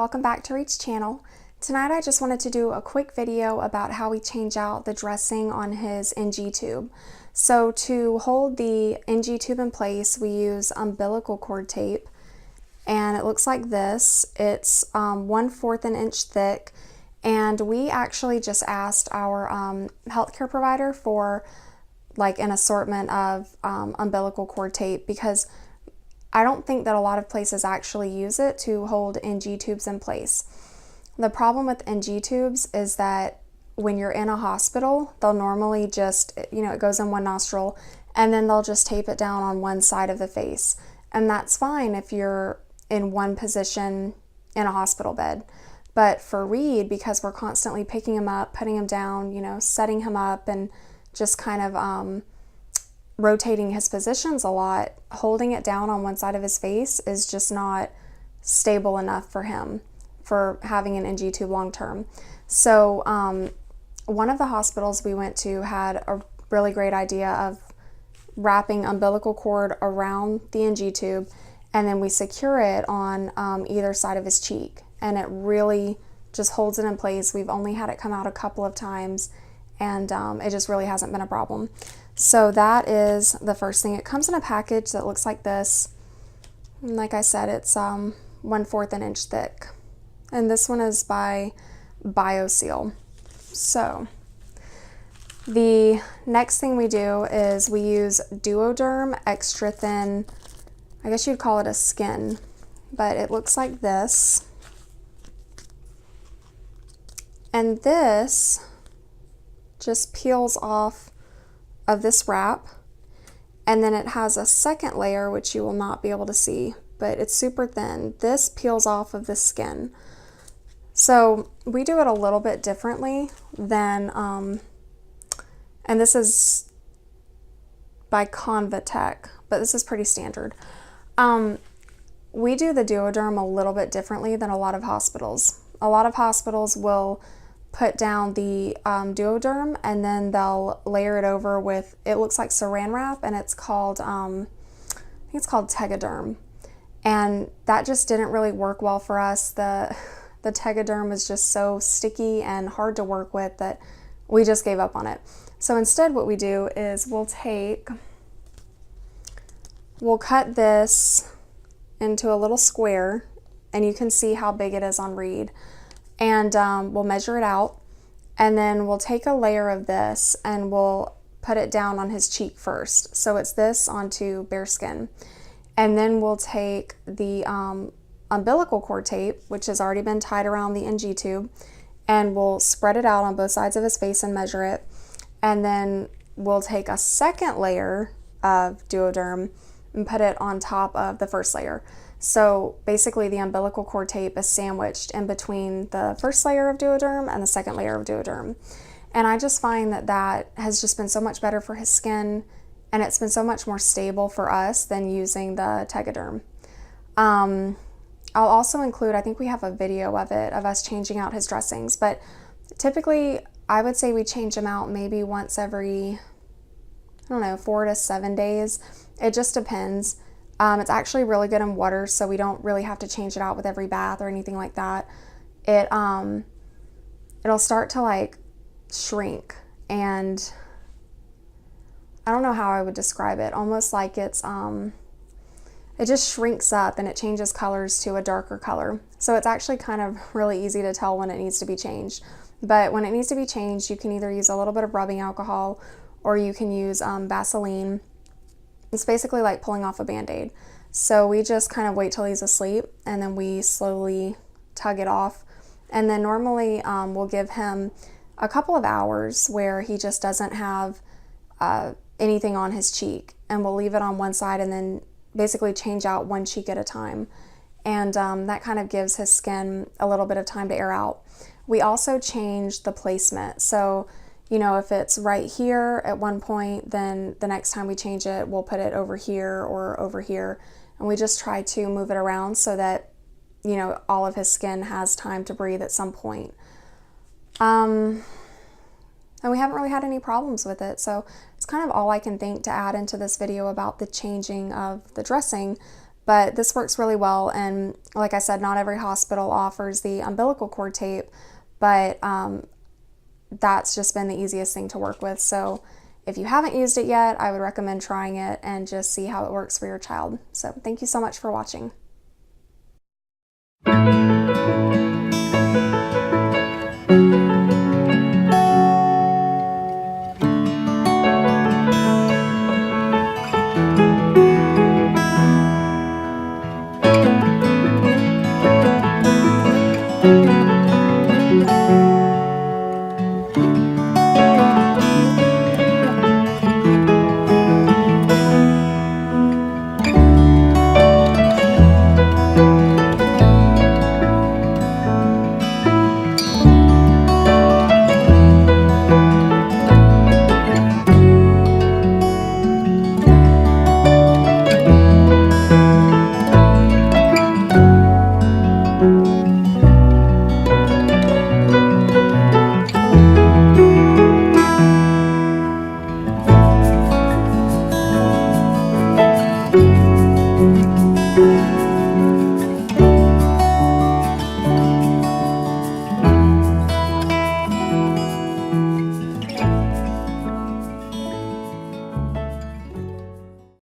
welcome back to Reed's channel. Tonight I just wanted to do a quick video about how we change out the dressing on his NG tube. So to hold the NG tube in place, we use umbilical cord tape, and it looks like this. It's 1/4 an inch thick, and we actually just asked our healthcare provider for like an assortment of umbilical cord tape because I don't think that a lot of places actually use it to hold NG tubes in place. The problem with NG tubes is that when you're in a hospital, they'll normally just, it goes in one nostril and then they'll just tape it down on one side of the face. And that's fine if you're in one position in a hospital bed. But for Reed, because we're constantly picking him up, putting him down, setting him up and just kind of rotating his positions a lot, holding it down on one side of his face is just not stable enough for him for having an NG tube long term. So one of the hospitals we went to had a really great idea of wrapping umbilical cord around the NG tube, and then we secure it on either side of his cheek, and it really just holds it in place. We've only had it come out a couple of times, and it just really hasn't been a problem. So that is the first thing. It comes in a package that looks like this. And like I said, it's 1/4 an inch thick. And this one is by BioSeal. So the next thing we do is we use DuoDerm extra thin, I guess you'd call it a skin, but it looks like this. And this just peels off of this wrap, and then it has a second layer which you will not be able to see, but it's super thin. This peels off of the skin. So we do it a little bit differently than and this is by Convatec, but this is pretty standard. We do the DuoDerm a little bit differently than a lot of hospitals. A lot of hospitals will put down the DuoDerm and then they'll layer it over with, it looks like saran wrap, and it's called, I think it's called Tegaderm. And that just didn't really work well for us. The Tegaderm is just so sticky and hard to work with that we just gave up on it. So instead what we do is we'll cut this into a little square, and you can see how big it is on Reed. And we'll measure it out, and then we'll take a layer of this and we'll put it down on his cheek first. So it's this onto bare skin. And then we'll take the umbilical cord tape, which has already been tied around the NG tube, and we'll spread it out on both sides of his face and measure it. And then we'll take a second layer of DuoDerm and put it on top of the first layer. So basically the umbilical cord tape is sandwiched in between the first layer of DuoDerm and the second layer of DuoDerm. And I just find that that has just been so much better for his skin, and it's been so much more stable for us than using the Tegaderm. I'll also include, I think we have a video of it, of us changing out his dressings, but typically I would say we change them out maybe once every, 4 to 7 days. It just depends. It's actually really good in water, so we don't really have to change it out with every bath or anything like that. It'll start to like shrink, and I don't know how I would describe it. Almost like it just shrinks up and it changes colors to a darker color. So it's actually kind of really easy to tell when it needs to be changed. But when it needs to be changed, you can either use a little bit of rubbing alcohol or you can use Vaseline. It's basically like pulling off a Band-Aid. So we just kind of wait till he's asleep, and then we slowly tug it off. And then normally we'll give him a couple of hours where he just doesn't have anything on his cheek, and we'll leave it on one side and then basically change out one cheek at a time. And that kind of gives his skin a little bit of time to air out. We also change the placement. So if it's right here at one point, then the next time we change it, we'll put it over here or over here. And we just try to move it around so that, all of his skin has time to breathe at some point. And we haven't really had any problems with it. So it's kind of all I can think to add into this video about the changing of the dressing. But this works really well, and like I said, not every hospital offers the umbilical cord tape, but that's just been the easiest thing to work with. So if you haven't used it yet, I would recommend trying it and just see how it works for your child. So thank you so much for watching.